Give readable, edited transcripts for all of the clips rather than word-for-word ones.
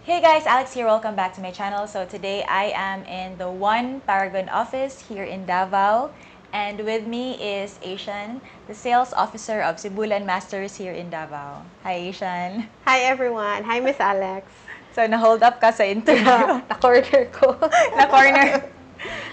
Hey guys, Alex here. Welcome back to my channel. So today I am in the One Paragon office here in Davao. And with me is Asian, the sales officer of Sibulan Masters here in Davao. Hi, Asian. Hi everyone. Hi Miss Alex. So, na-hold up ka sa interview. Na-corner ko. Na-corner.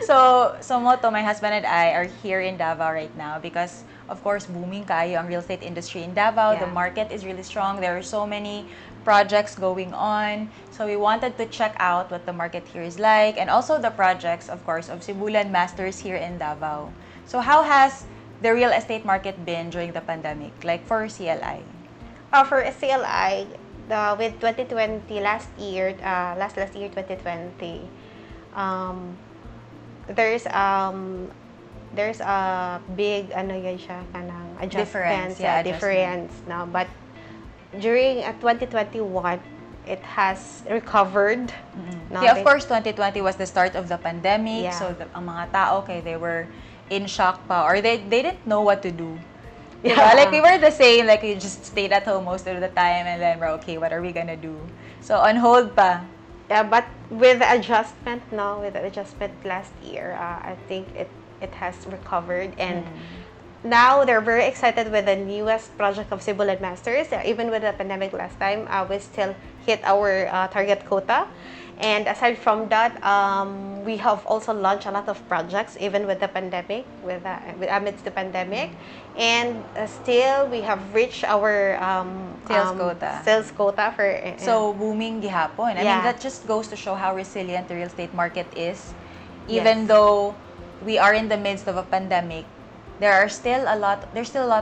So Moto, my husband and I are here in Davao right now because, of course, booming kayo ang real estate industry in Davao. Yeah. The market is really strong. There are so many projects going on. So we wanted to check out what the market here is like and also the projects, of course, of Sibulan Masters here in Davao. So how has the real estate market been during the pandemic, like for CLI? For CLI, with 2020 last year 2020, there's a big kanang adjustment, difference now. But during 2021, it has recovered. Yeah, of course, 2020 was the start of the pandemic. Yeah. So ang mga tao, they were in shock pa, or they didn't know what to do. Yeah. Diba? Like we were the same, like we just stayed at home most of the time and then we're okay, what are we gonna do? So on hold pa. Yeah, but with the adjustment last year, I think it has recovered, and now they're very excited with the newest project of Sibulan Masters. Even with the pandemic last time, we still hit our target quota. And aside from that, we have also launched a lot of projects, even with the pandemic, amidst the pandemic. And still, we have reached our sales quota for. So booming gihapon. I mean, that just goes to show how resilient the real estate market is. Even though we are in the midst of a pandemic, there's still a lot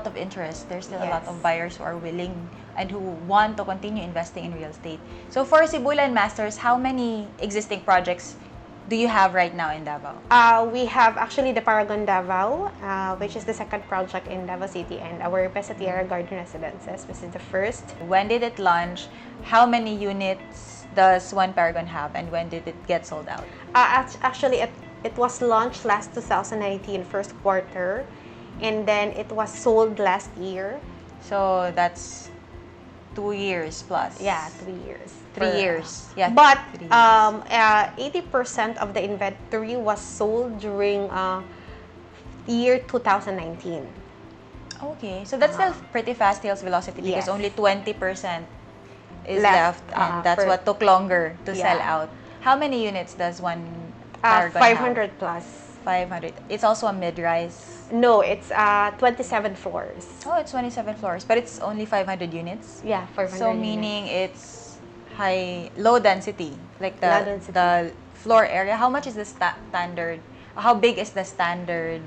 of interest. There's still a lot of buyers who are willing and who want to continue investing in real estate. So for Sibulan Masters, how many existing projects do you have right now in Davao? We have actually the Paragon Davao, which is the second project in Davao City, and our Pesatira Garden Residences, which is the first. When did it launch? How many units does One Paragon have, and when did it get sold out? Actually, it was launched last 2019, first quarter, and then it was sold last year. So that's 2 years plus. Yeah, 3 years. 3 years. Yeah. But 80% of the inventory was sold during year 2019. Okay, so that's still pretty fast sales velocity because only 20% is left, and that's what took longer to sell out. How many units does One Paragon 500 have? plus. 500. It's also a mid-rise. No, it's 27 floors. Oh, it's 27 floors, but it's only 500 units. Yeah, 500. So meaning it's low density, like the floor area. How much is the standard? How big is the standard?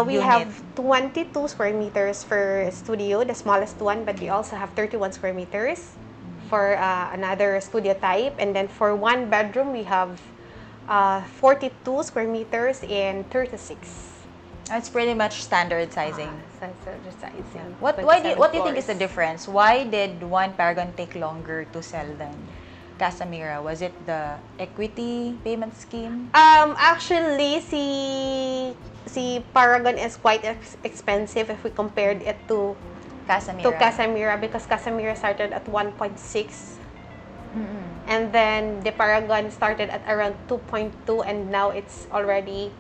We have 22 square meters for studio, the smallest one, but we also have 31 square meters for another studio type. And then for one bedroom, we have 42 square meters and 36. It's pretty much standard sizing. Standard sizing. What do you think is the difference? Why did One Paragon take longer to sell than Casamira? Was it the equity payment scheme? Actually, si Paragon is quite expensive if we compared it to Casamira, because Casamira started at 1.6. And then the Paragon started at around 2.2, and now it's already,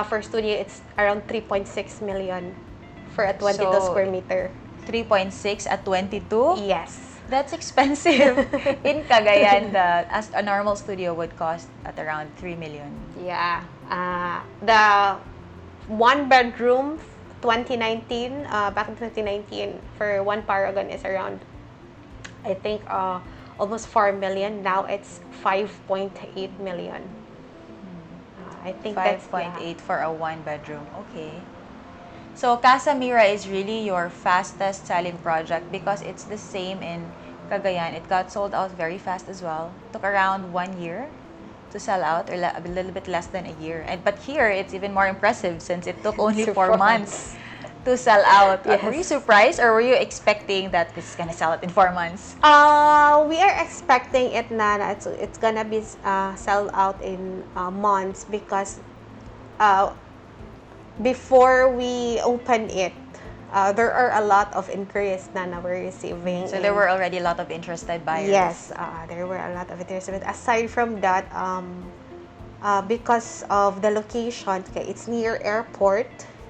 for studio, it's around 3.6 million for a 22 square meter. 3.6 at 22? Yes. That's expensive. In Cagayan, a normal studio would cost at around 3 million. Yeah. The one bedroom, 2019, back in 2019, for One Paragon is around, I think, almost 4 million. Now it's 5.8 million. I think 5.8 for a one bedroom. Okay. So Casamira is really your fastest selling project because it's the same in Cagayan. It got sold out very fast as well. Took around 1 year to sell out, or a little bit less than a year. But here it's even more impressive since it took only 4 months to sell out. Yes. Were you surprised, or were you expecting that this is gonna sell out in 4 months? We are expecting it it's gonna be sold out in months, because before we open it, there are a lot of inquiries na we're receiving. So there were already a lot of interested buyers. Yes, there were a lot of interest. But aside from that, because of the location, okay, it's near airport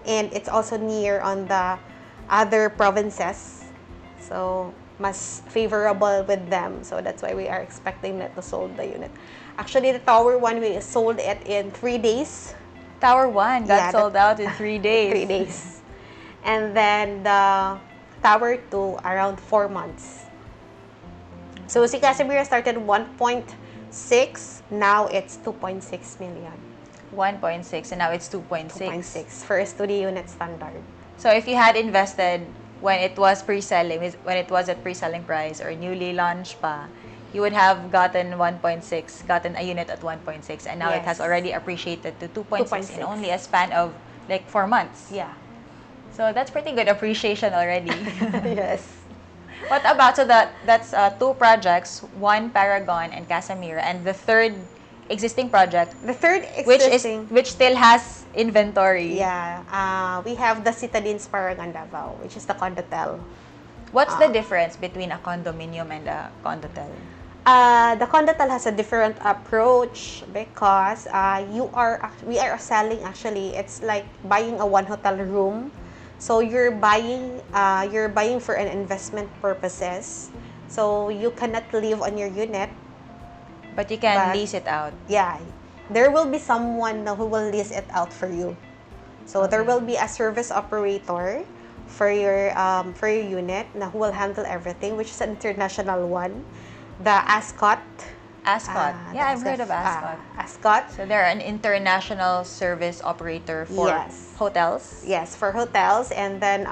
and it's also near on the other provinces. So, mas favorable with them. So, that's why we are expecting that to sold the unit. Actually, the Tower 1, we sold it in 3 days. Tower 1 got sold out in 3 days. 3 days. And then the Tower 2, around 4 months. So, si Casimiro started 1.6, now it's 2.6 million. 1.6 and now it's 2.6. 2.6 for a studio unit standard. So if you had invested when it was pre-selling, when it was at pre-selling price or newly launched pa, you would have gotten 1.6, gotten a unit at 1.6, and now it has already appreciated to 2.6 in only a span of like 4 months. Yeah. So that's pretty good appreciation already. Yes. What about, so that's 2 projects, 1 Paragon and Casimiro, and the third existing project, the third existing, which still has inventory. Yeah, we have the Citadines Paragon Davao, which is the condotel. What's the difference between a condominium and a condotel? The condotel has a different approach because we are selling, actually, it's like buying a 1 hotel room. So you're buying for an investment purposes. So you cannot live on your unit. But you can lease it out. Yeah. There will be someone who will lease it out for you. So there will be a service operator for your unit who will handle everything, which is an international one. The Ascot. Ascot. Yeah, I've heard of Ascot. Ascot. So they're an international service operator for hotels. Yes, for hotels. And then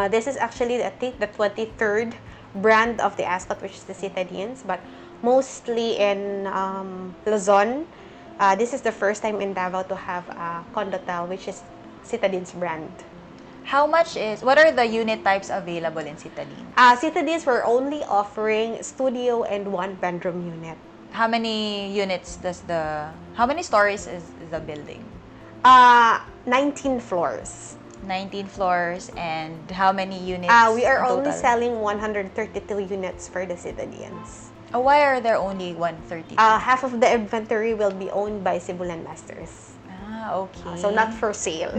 this is actually, I think, the 23rd brand of the Ascot, which is the Citadines, but mostly in Luzon. This is the first time in Davao to have a condotel, which is Citadines brand. What are the unit types available in Citadines? Citadines, we're only offering studio and 1-bedroom unit. How many units how many stories is the building? 19 floors. 19 floors, and how many units we are in total? only selling 132 units for the Citadines. Why are there only 132? Half of the inventory will be owned by Cebulan Masters. Okay. So not for sale.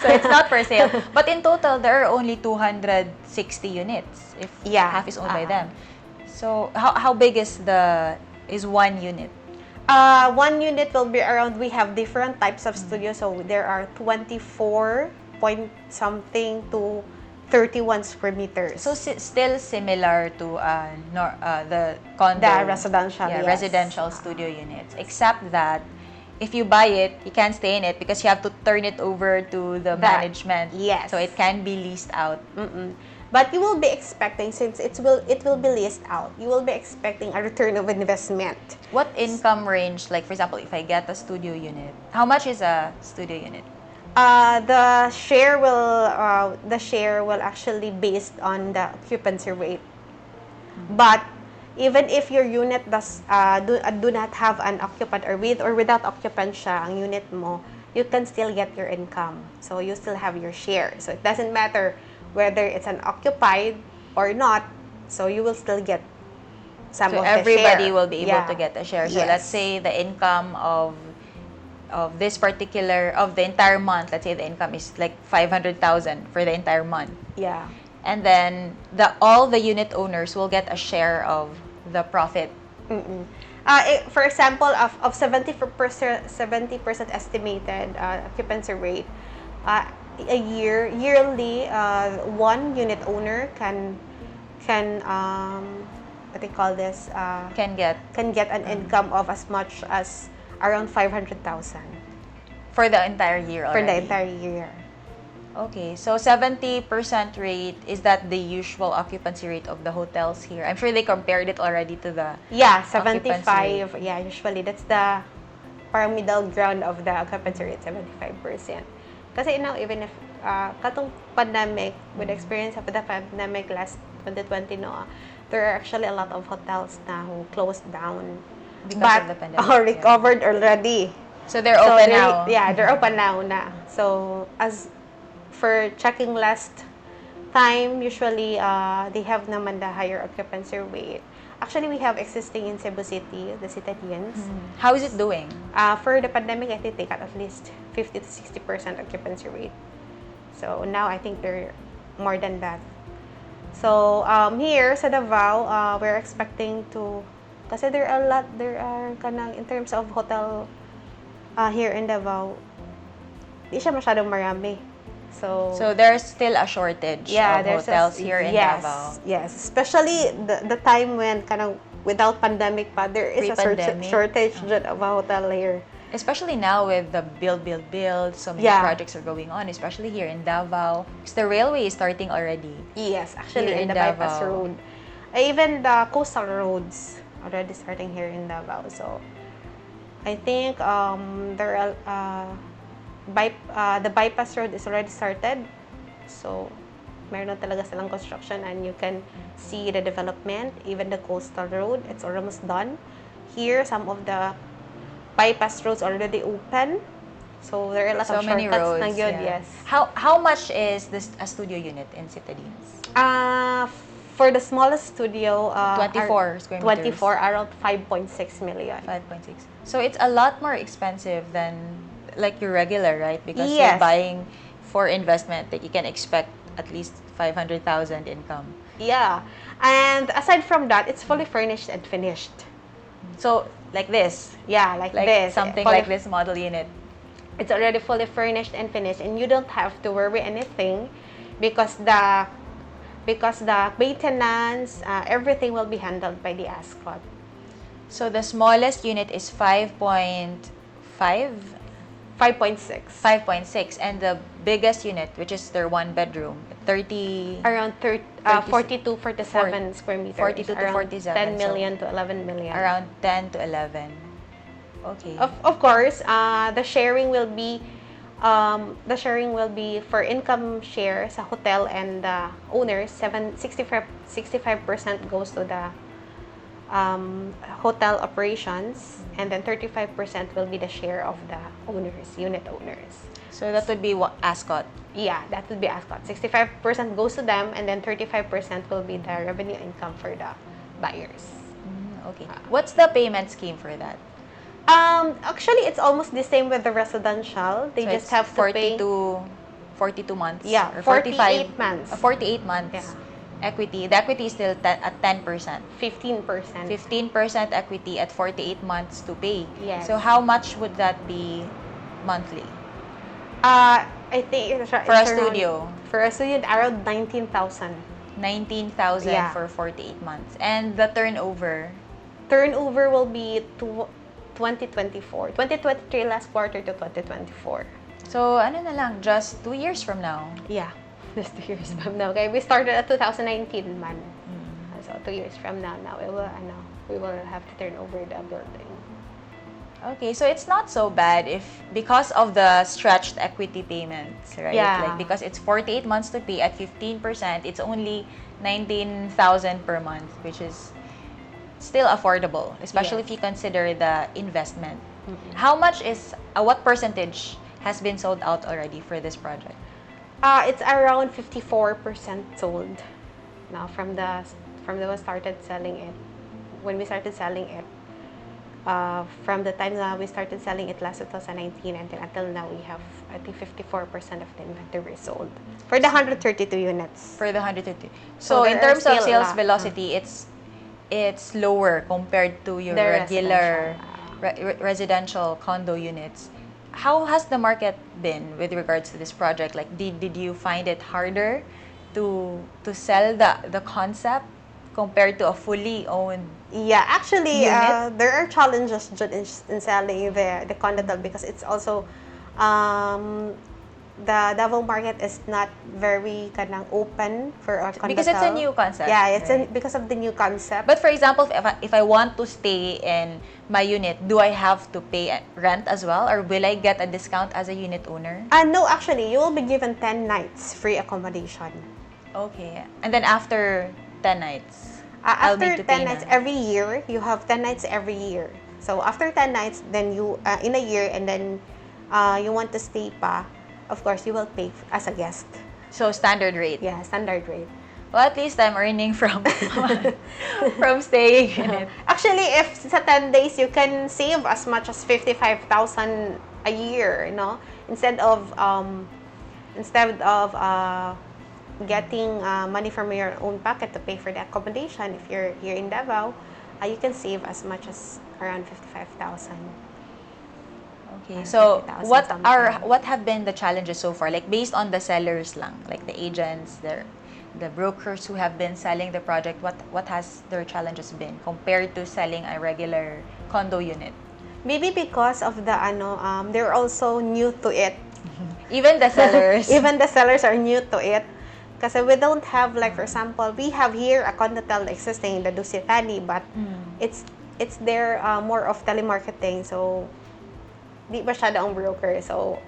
So it's not for sale. But in total, there are only 260 units if half is owned by them. So how big is one unit? 1 unit will be around, we have different types of studios. So there are 24 point something to 31 square meters. So still similar to the condo. The residential, residential studio units. Except that if you buy it, you can't stay in it because you have to turn it over to the management. Yes. So it can be leased out. But you will be expecting, since it will be leased out, you will be expecting a return of investment. What income range, like for example, if I get a studio unit, how much is a studio unit? The share will actually based on the occupancy rate. But even if your unit do not have an occupant, or with or without occupant siya ang unit mo, you can still get your income. So you still have your share. So it doesn't matter whether it's an occupied or not. So you will still get some of the share. So everybody will be able to get a share. So Yes. let's say the income of the entire month, let's say the income is like 500,000 for the entire month. Yeah. And then all the unit owners will get a share of the profit. For example, of 70% estimated occupancy rate, yearly, 1 unit owner can what they call this, Can get an income of as much as around 500,000 for the entire year already. for the entire year. Okay, so 70% rate, is that the usual occupancy rate of the hotels here? I'm sure they compared it already to the 75. Yeah, usually that's the parang middle ground of the occupancy rate, 75%. Kasi now, even if katong pandemic, with the experience of the pandemic last 2020, there are actually a lot of hotels na who closed down. Because of the pandemic. Recovered already. So they're open now. Yeah, they're open now na. So, as for checking last time, usually they have naman the higher occupancy rate. Actually, we have existing in Cebu City, the Citadians. How is it doing? For the pandemic, I think they got at least 50 to 60% occupancy rate. So now I think they're more than that. So here sa Davao, we're expecting to, kasi there are kanang in terms of hotel here in Davao, di siya masyadong marami. So there's still a shortage of hotels here in Davao. Yes, especially the time when kanang without pandemic pa, there is a shortage of a hotel here. Especially now with the build, so many projects are going on, especially here in Davao. Because the railway is starting already. Yes, actually in the bypass road. Even the coastal roads already starting here in Davao. So I think there are the bypass road is already started. So meron na talaga silang construction and you can see the development. Even the coastal road, it's almost done. Here, some of the bypass roads already open. So there are lots of many shortcuts roads. na good, yes. How much is this a studio unit in Citadines? For the smallest studio, 24 square meters. 24, around 5.6 million. 5.6. So it's a lot more expensive than like your regular, right? Because you're buying for investment that you can expect at least 500,000 income. Yeah. And aside from that, it's fully furnished and finished. So like this. Yeah, like this. Something like this model unit. It's already fully furnished and finished, and you don't have to worry anything because the maintenance, everything will be handled by the ASCOT. So the smallest unit is 5.5? 5.6. 5.6. And the biggest unit, which is their one bedroom, 30... Around 42, 47 square meters. 42 to 47. 10 million to 11 million. Around 10 to 11. Okay. Of course, the sharing will be for income share sa hotel and the owners. 65% goes to the hotel operations, and then 35% will be the share of the unit owners. So that would be what ASCOT? Yeah, that would be ASCOT. 65% goes to them, and then 35% will be the revenue income for the buyers. Okay. What's the payment scheme for that? Actually, it's almost the same with the residential. They just have to pay 42 months. Yeah, or 48 months. 48 months. Yeah. Equity. The equity is still at 10%. 15%. 15% equity at 48 months to pay. Yes. So how much would that be monthly? I think for a studio. For a studio, around 19,000. 19,000 for 48 months. And the turnover? Turnover will be 2024. 2023 last quarter to 2024. So, ano na lang, just 2 years from now? Yeah, just 2 years from now. Okay, we started at 2019 man. So 2 years from now, we will have to turn over the building. Okay, so it's not so bad because of the stretched equity payments, right? Yeah. Like because it's 48 months to pay at 15%, it's only 19,000 per month, which is still affordable, especially if you consider the investment. How much what percentage has been sold out already for this project? It's around 54% sold now from when we started selling it. When we started selling it, from the time that we started selling it last 2019 until now, we have, I think, 54% of the inventory sold for the 132 units. For the 132. So in terms of sales velocity, it's lower compared to your regular residential condo units. How has the market been with regards to this project? Like, did you find it harder to sell the concept compared to a fully owned? Yeah, actually, there are challenges in selling the condo because it's also the Davao market is not very open for a condo. Because it's a new concept. Yeah, it's because of the new concept. But for example, if I want to stay in my unit, do I have to pay rent as well, or will I get a discount as a unit owner? No, actually, you will be given 10 nights free accommodation. Okay, and then after 10 nights, after 10 nights every year, you have 10 nights every year. So after 10 nights, then you in a year, and then you want to stay pa. of course, you will pay as a guest. So standard rate. Yeah, standard rate. Well, at least I'm earning from from staying in it. Actually, if sa 10 days, you can save as much as 55,000 a year, you know, instead of getting money from your own pocket to pay for the accommodation. If you're here in Davao, you can save as much as around 55,000. Okay, so 50,000 what have been the challenges so far? Like based on the sellers lang, like the agents, the brokers who have been selling the project, what has their challenges been compared to selling a regular condo unit? Maybe because of the they're also new to it. Even the sellers. Even the sellers are new to it. Kasi we don't have, like, for example, we have here a condotel existing in the Dusitani, but it's there more of telemarketing. So, di masyado ang broker. So,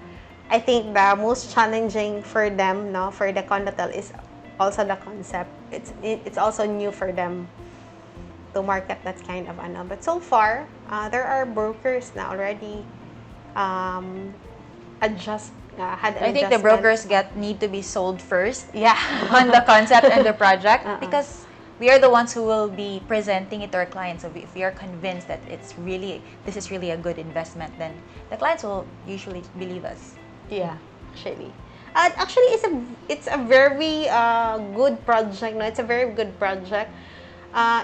I think the most challenging for them, no, for the condotel is also the concept. It's also new for them to market that kind of But so far, there are brokers na already I think the brokers need to be sold first. Yeah. On the concept and the project because we are the ones who will be presenting it to our clients. So if we are convinced that this is really a good investment, then the clients will usually believe us. Yeah, actually. Actually, it's a very good project. No, it's a very good project.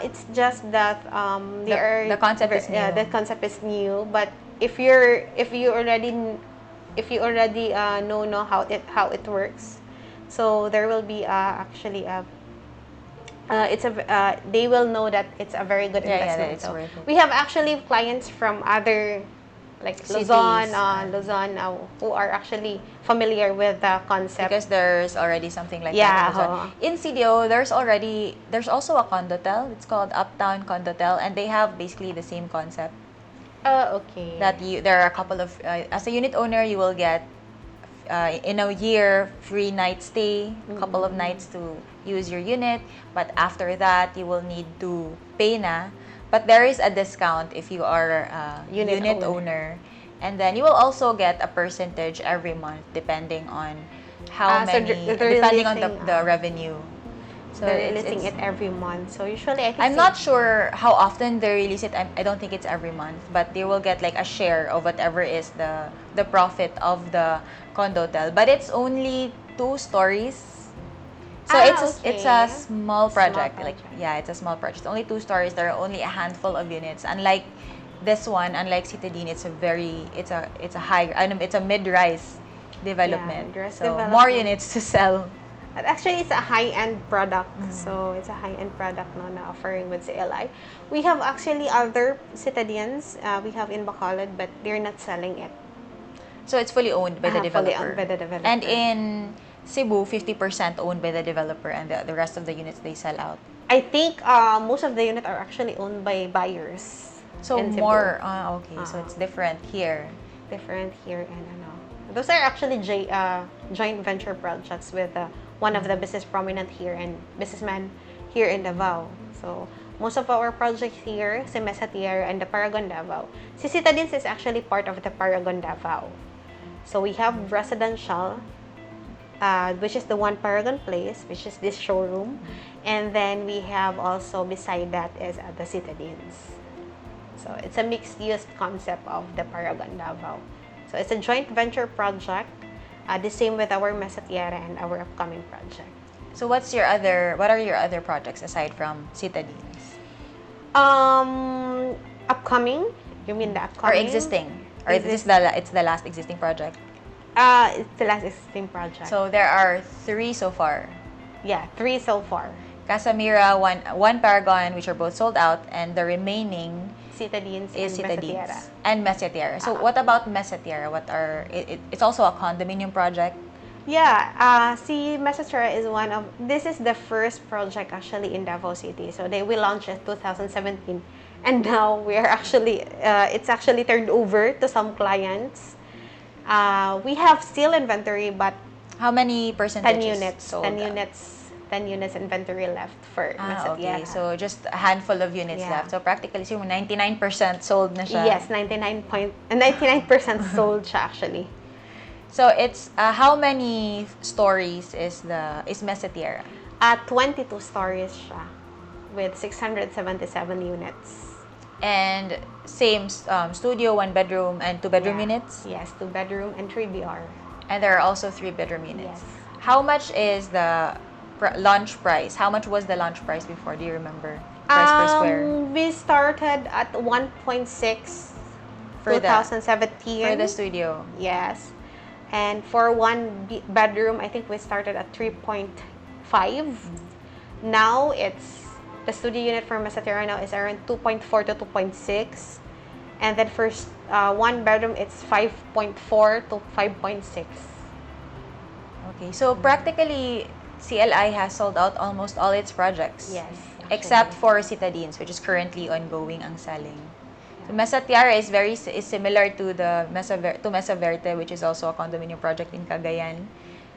It's just that the concept is new. Yeah, the concept is new. But if you already know how it works, so there will be actually they will know that it's a very good investment. It's worth it. We have actually clients from other, like Luzon, who are actually familiar with the concept. Because there's already something like that in Luzon. In CDO, there's also a condotel. It's called Uptown Condotel, and they have basically the same concept. Okay. There are a couple of as a unit owner, you will get in a year free night stay, a couple of nights to use your unit, but after that you will need to pay na. But there is a discount if you are a unit owner. And then you will also get a percentage every month depending on how many, depending on the revenue. So they're releasing it every month. So usually I can I'm not sure how often they release it. I don't think it's every month, but they will get like a share of whatever is the profit of the condotel. But it's only 2 stories. So it's a small project. It's a small project. It's only 2 stories. There are only a handful of units. Unlike this one, unlike Citadine, it's a mid-rise development. More units to sell. Actually, it's a high-end product. So, it's a high-end product na offering with CLI. We have actually other Citadians we have in Bacolod, but they're not selling it. So, it's fully owned by the developer. Fully owned by the developer. And in Cebu, 50% owned by the developer, and the rest of the units they sell out. I think most of the units are actually owned by buyers. So, more, okay. So, it's different here. Different here, and those are actually joint venture projects with one of the business prominent here and businessman here in Davao. So, most of our projects here, si Mesa Tierra and the Paragon Davao. Si Citadines is actually part of the Paragon Davao. So, we have residential, which is the one Paragon Place, which is this showroom. And then we have also, beside that, is the Citadines. So, it's a mixed-use concept of the Paragon Davao. So, it's a joint venture project. The same with our Mesa Tierra and our upcoming project. So what are your other projects aside from Citadines? Upcoming? You mean the upcoming? Or existing? Or it's the last existing project? It's the last existing project. So there are 3 so far? Yeah, 3 so far. Casamira, one Paragon, which are both sold out, and the remaining Citadines is and Mesa Tierra. And Mesa Tierra. So what about Mesa Tierra? It's also a condominium project? Yeah, Mesa Tierra is this is the first project actually in Davao City. So we launched in 2017. And now we are actually, it's actually turned over to some clients. We have still inventory, but how many percentages 10 units sold? 10 units inventory left for Mesa Tierra. Okay. So just a handful of units left. So practically 99% sold na siya. Yes, 99% sold siya actually. So it's how many stories is Mesa Tierra? 22 stories siya with 677 units. And same studio, 1 bedroom and 2 bedroom units? Yes, 2 bedroom and 3 BR. And there are also 3 bedroom units. Yes. How much is the launch price? How much was the launch price before? Do you remember? Price per square? We started at 1.6 For 2017. For the studio. Yes. And for 1 bedroom, I think we started at 3.5. Now it's the studio unit for Mesa Tierra now is around 2.4 to 2.6. And then for 1 bedroom, it's 5.4 to 5.6. Okay, so practically CLI has sold out almost all its projects. Yes. Except for Citadines, which is currently ongoing ang selling. So Mesa Tierra is similar to the Mesa Verde, which is also a condominium project in Cagayan.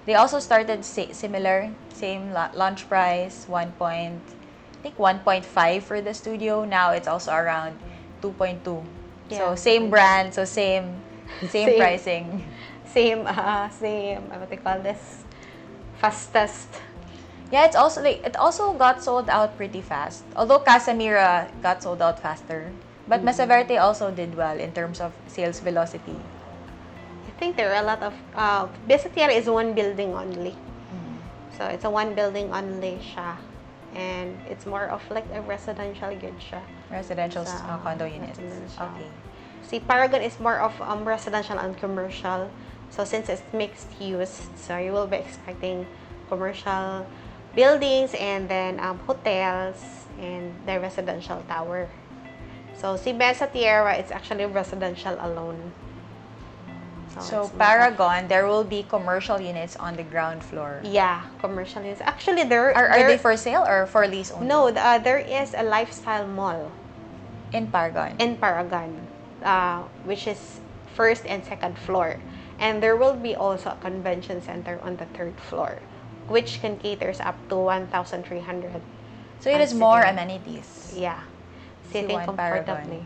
They also started similar, same launch price, I think 1.5 for the studio. Now it's also around 2.2. Yeah, so same brand, so same Same. pricing. Same, what they call this? Fastest. Yeah, it also got sold out pretty fast. Although Casamira got sold out faster. But Mesa Verde also did well in terms of sales velocity. I think there are a lot of Mesa Tierra is one building only. So it's a one building only siya. And it's more of like a residential good siya. Residential condo units. Residential. Okay. See, Paragon is more of residential and commercial. So since it's mixed use, so you will be expecting commercial buildings and then hotels and the residential tower. So si Mesa Tierra, it's actually residential alone. So Paragon, there will be commercial units on the ground floor. Yeah, commercial units. Actually, there are they for sale or for lease only? No, there is a lifestyle mall in Paragon. Which is first and second floor, and there will be also a convention center on the third floor, which can caters up to 1,300. So it is more amenities. Yeah, sitting comfortably. Paragon.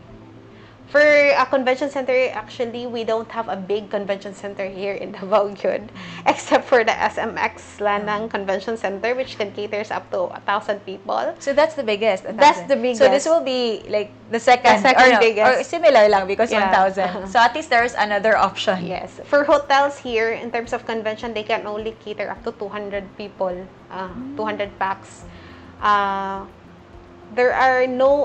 For a convention center, actually, we don't have a big convention center here in Davao Good, except for the SMX Lanang Convention Center, which can caters up to 1,000 people. So that's the biggest. That's the biggest. So this will be like the second biggest. Or similar lang because 1,000. So at least there's another option. Yes. For hotels here, in terms of convention, they can only cater up to 200 people, 200 packs. There are no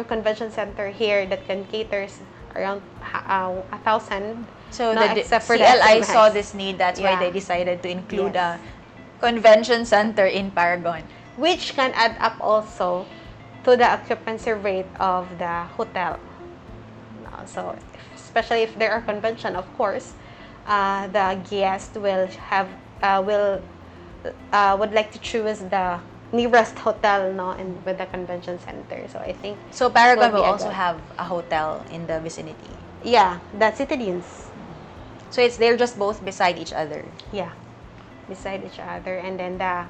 convention center here that can cater around 1,000. So except for CLI the saw this need. That's why they decided to include a convention center in Paragon, which can add up also to the occupancy rate of the hotel. So especially if there are convention, of course, the guest will would like to choose the nearest hotel and with the convention center. So I think Paragon will also have a hotel in the vicinity. Yeah, the Citadines. So they're just both beside each other. Yeah, beside each other, and then the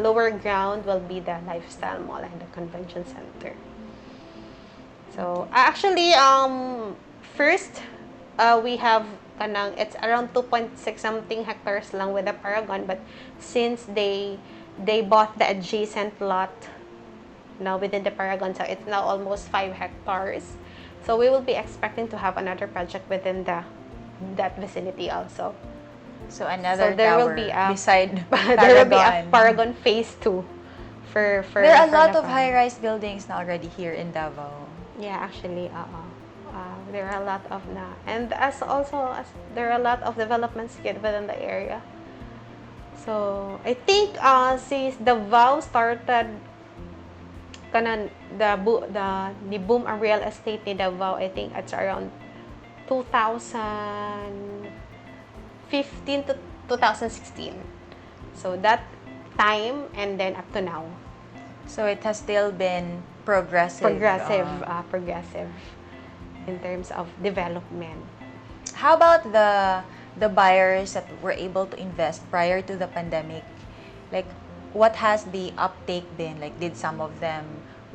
lower ground will be the lifestyle mall and the convention center. So actually, first we have it's around 2.6 something hectares lang with the Paragon, but since they bought the adjacent lot now within the Paragon, so it's now almost 5 hectares. So we will be expecting to have another project within that vicinity also. So another there tower will be beside Paragon. There will be a Paragon Phase 2 for there are a lot of high-rise buildings now already here in Davao. Yeah, actually, there are a lot of and as there are a lot of developments within the area. So I think since Davao started the boom of real estate in Davao, I think it's around 2015 to 2016. So that time and then up to now. So it has still been progressive in terms of development. How about the buyers that were able to invest prior to the pandemic? Like, what has the uptake been? Like, did some of them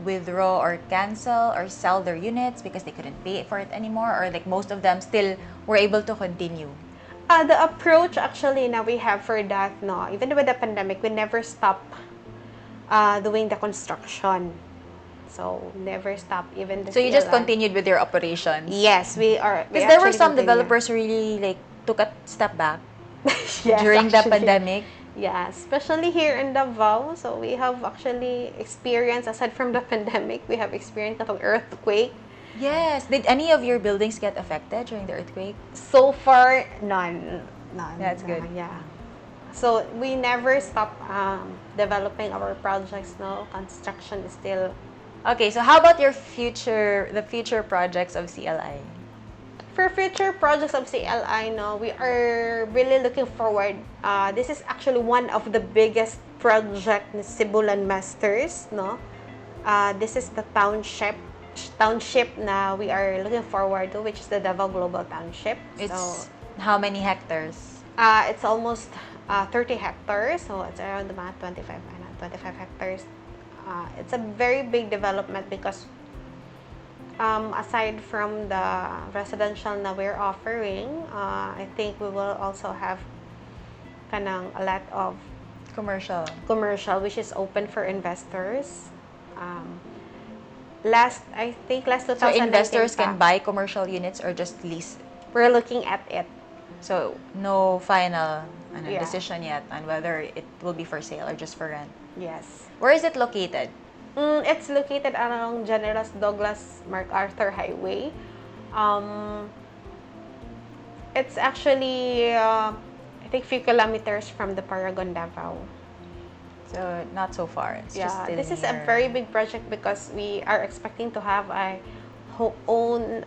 withdraw or cancel or sell their units because they couldn't pay for it anymore? Or like most of them still were able to continue? The approach actually now we have for that, no, even with the pandemic, we never stop doing the construction. So never stop even the So you just CLI. continued with your operations? Yes, we are. Because there were some developers who really like took a step back yes, during the actually. pandemic. Yeah, especially here in Davao. So we have actually experienced, aside from the pandemic, we have experienced an earthquake. Yes. Did any of your buildings get affected during the earthquake? So far, none. None. That's good. Yeah. So we never stop developing our projects. No, construction is still. Okay, so how about the future projects of CLI? For future projects of CLI, no, we are really looking forward. This is actually one of the biggest project ni Sibulan Masters, no. This is the township na we are looking forward to, which is the Davao Global Township. It's how many hectares? It's almost 30 hectares, so it's around the 25 hectares. It's a very big development because aside from the residential na we're offering, I think we will also have kanang a lot of Commercial, which is open for investors. Last 2019 so investors pa, can buy commercial units or just lease. we're looking at it. So no final Yeah. decision yet on whether it will be for sale or just for rent. Yes. Where is it located? It's located along General Douglas MacArthur Highway. It's actually, I think, few kilometers from the Paragon Davao. So not so far. It's just still this is a near. very big project because we are expecting to have a own.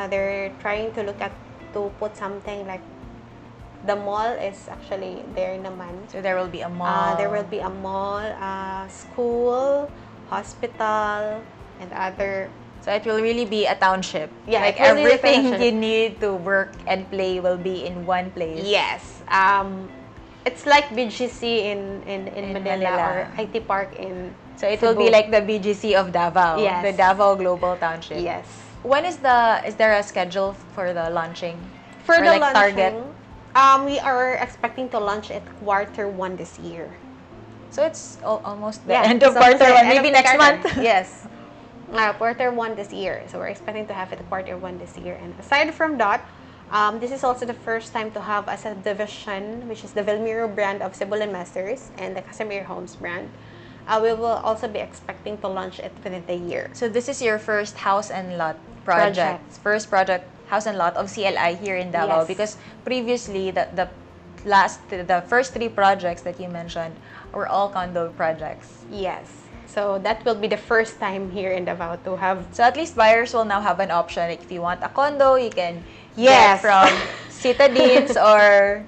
They're trying to look at to put something like the mall is actually there naman. So there will be a mall. There will be a mall, school, hospital, and other. So it will really be a township. Yeah, like it will be a everything township. you need to work and play will be in one place. Yes. It's like BGC in Manila, or IT Park in. So it will be Cebu. like the BGC of Davao. Yes. The Davao Global Township. Yes. When is there a schedule for the launching? For Or the like target? launching, we are expecting to launch it Q1 this year. So it's almost the end it's of almost the Q1, end maybe of the next quarter. month. Yes. Q1 this year. So we're expecting to have it Q1 this year. And aside from that, this is also the first time to have as a division, which is the Velmiro brand of Sibulan Masters and the Casimir Homes brand. We will also be expecting to launch it within the year. So this is your first house and lot project. First project, house and lot of CLI here in Davao. Yes. Because previously, the first 3 projects that you mentioned were all condo projects. Yes. So that will be the first time here in Davao to have. So at least buyers will now have an option. Like if you want a condo, you can Yes. get from Citadines or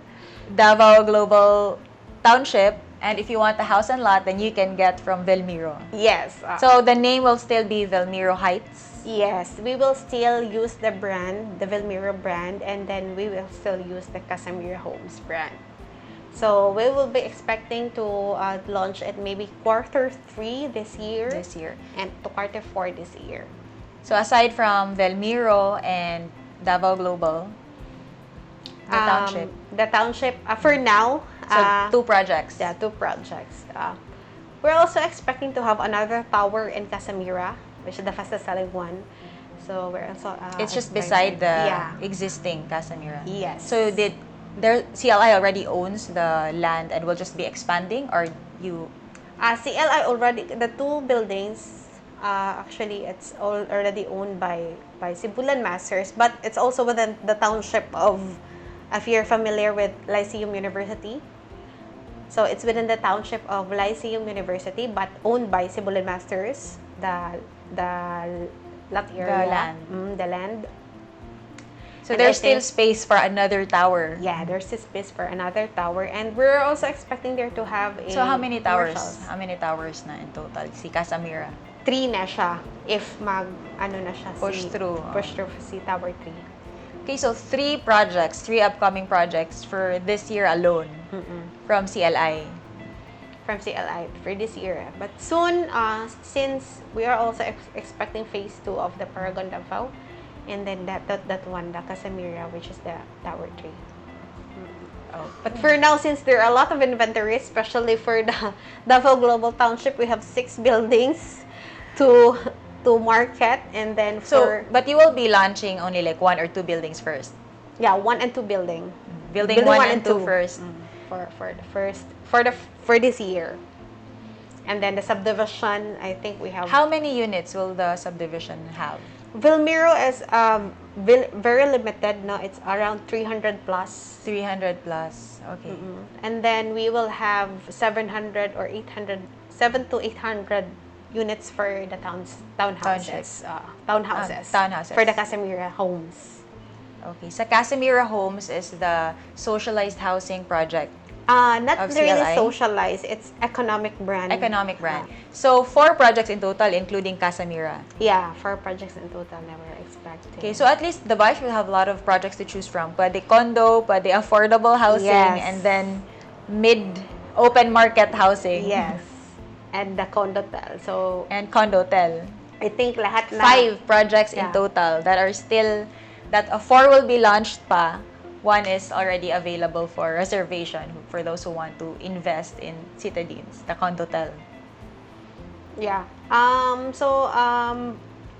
Davao Global Township. And if you want a house and lot, then you can get from Velmiro. Yes. So the name will still be Velmiro Heights. Yes, we will still use the brand, the Velmiro brand, and then we will still use the Casimir Homes brand. So we will be expecting to launch it maybe Q3 this year. And to Q4 this year. So aside from Velmiro and Davao Global, the township, for now. So 2 projects. Yeah, 2 projects. We're also expecting to have another tower in Casimira, which is the fastest selling one. So we're also. It's just beside the existing Casimira. Yes. So CLI already owns the land and will just be expanding, or you? CLI already, the 2 buildings, actually it's already owned by Sibulan Masters, but it's also within the township of, if you're familiar with Lyceum University. So it's within the township of Lyceum University, but owned by Sibulan Masters, the lot area. The land. So there's still space for another tower. Yeah, there's still space for another tower, and we're also expecting there to have a. So how many towers? commercials. How many towers na in total? Si Casimira. 3 na siya. If na siya. Push through. Push through si Tower 3. Okay, so 3 upcoming projects for this year alone from CLI. From CLI for this year. But soon, since we are also expecting phase 2 of the Paragon Davao, And then that one, the Casimira, which is the Tower 3. Oh. But for now, since there are a lot of inventory, especially for the Davao Global Township, we have 6 buildings to market, and then for But you will be launching only like 1 or 2 buildings first. 1 and 2 building. Building 1 and 2 first. For this year. And then the subdivision, I think we have. How many units will the subdivision have? Vilmiro is very limited. No, it's around 300 plus. 300 plus. Okay. And then we will have 700 or 800, 7 to 800 units for the townhouses. Townhouses. For the Casimira homes. Okay. Sa Casimira Homes is the socialized housing project. Not of really CLI? socialized. It's economic brand. Economic brand. So, 4 projects in total, including Casimira. Yeah, 4 projects in total na we're expecting. Okay, so at least the buyers will have a lot of projects to choose from. Pwede condo, pwede affordable housing, Yes. and then mid-open market housing. Yes. And the condotel. So, And condotel. I think lahat na. 5 projects in Yeah. total that are still, that 4 will be launched pa. 1 is already available for reservation for those who want to invest in citadines, the condotel. Yeah.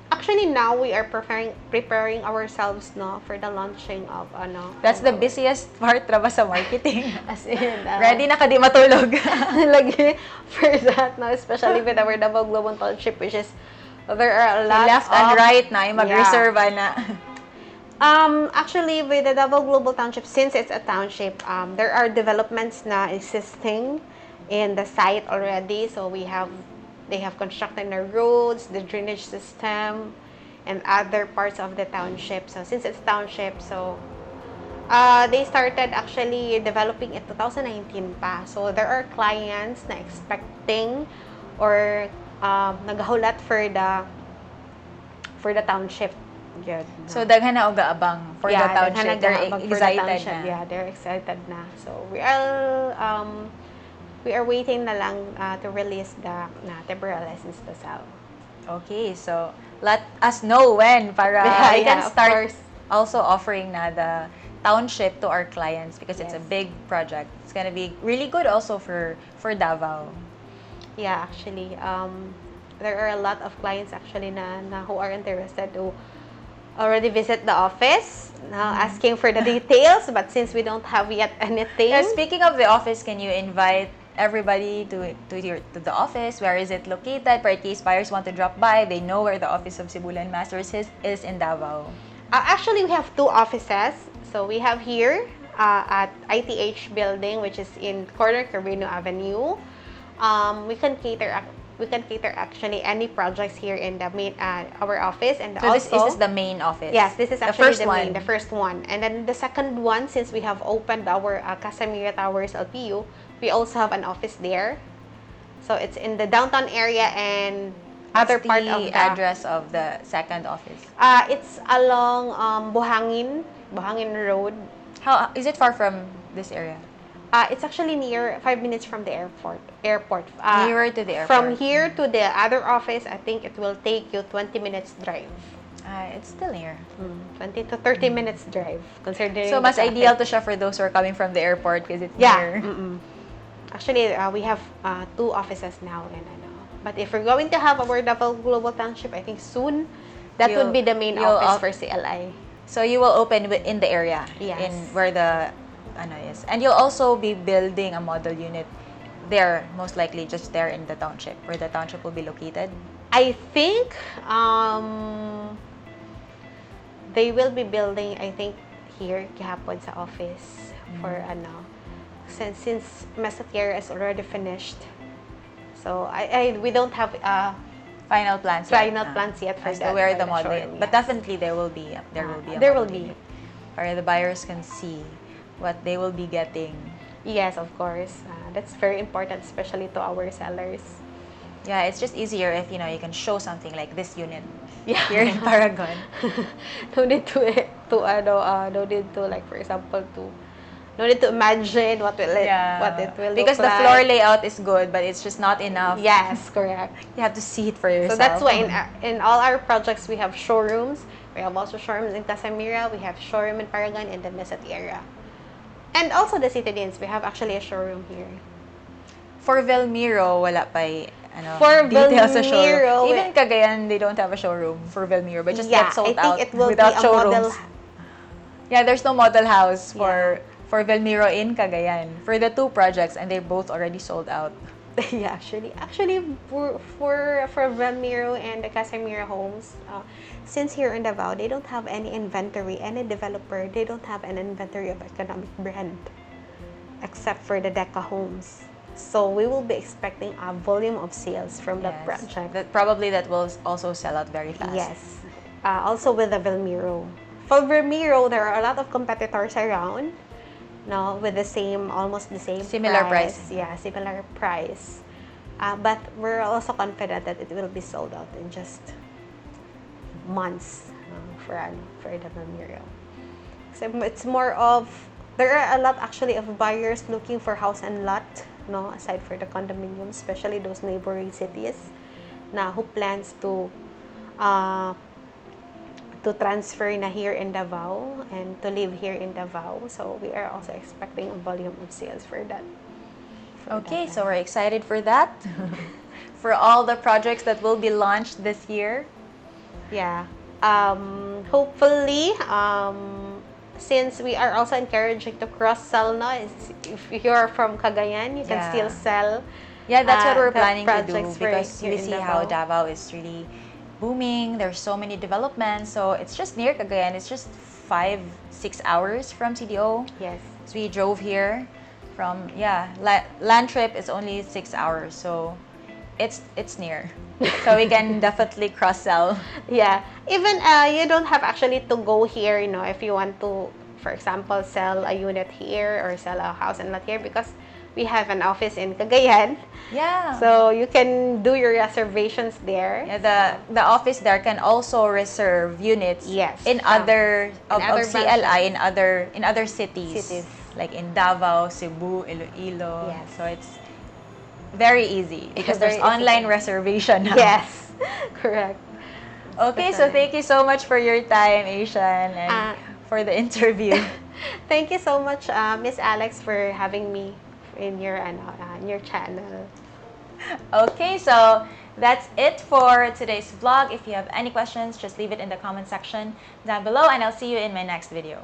Actually now we are preparing ourselves for the launching of That's the busiest part traba sa marketing. as in Ready na ka di matulog. lagi for that especially with our Davao Global Township, which is there are a lot Left of and right na, mag-reserve na. Actually, with the Davao Global Township, since it's a township, there are developments na existing in the site already. So they have constructed the roads, the drainage system, and other parts of the township. So since it's township, so they started actually developing it 2019 pa. So there are clients na expecting or nagahulat for the township. Good. So, daghan na og gaabang for the township. They're excited na. Yeah, they're excited na. So, we are waiting na lang to release the temporary license to sell. Okay, so let us know when para we can of start course. also offering na the township to our clients because it's a Yes. big project. It's gonna be really good also for Davao. Yeah, actually, there are a lot of clients actually na who are interested to already visit the office, asking for the details, but since we don't have yet anything. Speaking of the office, can you invite everybody to the office? Where is it located? For in case buyers want to drop by, they know where the office of Sibulan Masters is in Davao. Actually, we have 2 offices. So we have here at ITH building, which is in corner Carino Avenue. We can cater actually any projects here in the main our office, and So also this is the main office. yes, this is actually the first one, and then the second one, since we have opened our Casimira Towers LPU, we also have an office there. So it's in the downtown area and other part of the address of the second office. It's along Buhangin Road. How is it far from this area? It's actually near 5 minutes from the airport. Nearer to the airport. From here to the other office, I think it will take you 20 minutes drive. It's still near. 20 to 30 minutes drive, considering So, the mas traffic. ideal to siya for those who are coming from the airport because it's Yeah. near. Actually, we have 2 offices now. But if we're going to have our Davao Global Township, I think soon, that would be the main office for CLI. So, you will open in the area. Yes. In where the is. And you'll also be building a model unit there, most likely just there in the township, where the township will be located. I think they will be building, I think, here gihapon sa office for since Matute is already finished. So we don't have Final plans yet for as that. to where for the model showroom, But yes. definitely there will be a There model will be. unit, where the buyers can see what they will be getting. Yes, of course. That's very important, especially to our sellers. Yeah, it's just easier if you can show something like this unit Yeah. here in Paragon. No need to no need to, like, for example, to no need to imagine what it will because look the like. floor layout is good, but it's just not enough. Yes, correct. You have to see it for yourself. So that's why in all our projects we have showrooms. We have also showrooms in Casimira. We have showroom in Paragon and the Matute area. And also the Citadines. We have actually a showroom here. For Velmiro, wala pa For details sa Velmiro, showroom. Even Cagayan, they don't have a showroom for Velmiro, but just get sold I out think it will without be a showrooms. model. Yeah, there's no model house for Velmiro in Cagayan for the two projects, and they're both already sold out. Yeah, actually, for Velmiro and the Casimira homes, since here in Davao, they don't have any inventory. Any developer, they don't have an inventory of economic brand, except for the Deca homes. So we will be expecting a volume of sales from that project. That will also sell out very fast. Yes. Also with the Velmiro. For Velmiro, there are a lot of competitors around. No, with almost the same similar price. Yeah, similar price. But we're also confident that it will be sold out in just months for the Velmiro. So it's more of, there are a lot actually of buyers looking for house and lot, no, aside for the condominium, especially those neighboring cities na who plans to transfer na here in Davao and to live here in Davao. So we are also expecting a volume of sales for that. Okay, so we're excited for that. For all the projects that will be launched this year. Yeah. Hopefully, since we are also encouraging to cross-sell now, if you're from Cagayan, you can still sell. Yeah, that's what we're planning to do, because we we see how Davao is really booming. There's so many developments, so it's just near Cagayan. It's just 5-6 hours from CDO. Yes. So we drove here from land trip is only 6 hours, so it's near. So we can definitely cross-sell. Yeah. Even you don't have actually to go here, if you want to, for example, sell a unit here or sell a house and lot here, because we have an office in Cagayan. Yeah. So you can do your reservations there. Yeah, the office there can also reserve units. Yes. In other CLI branches. in other cities. Like in Davao, Cebu, Iloilo. Yes. So it's very easy because Very there's online easy. reservation now. Yes. Correct. Okay, so thank you so much for your time, Asian, and for the interview. Thank you so much, Miss Alex, for having me in your channel. Okay, so that's it for today's vlog. If you have any questions, just leave it in the comment section down below, and I'll see you in my next video.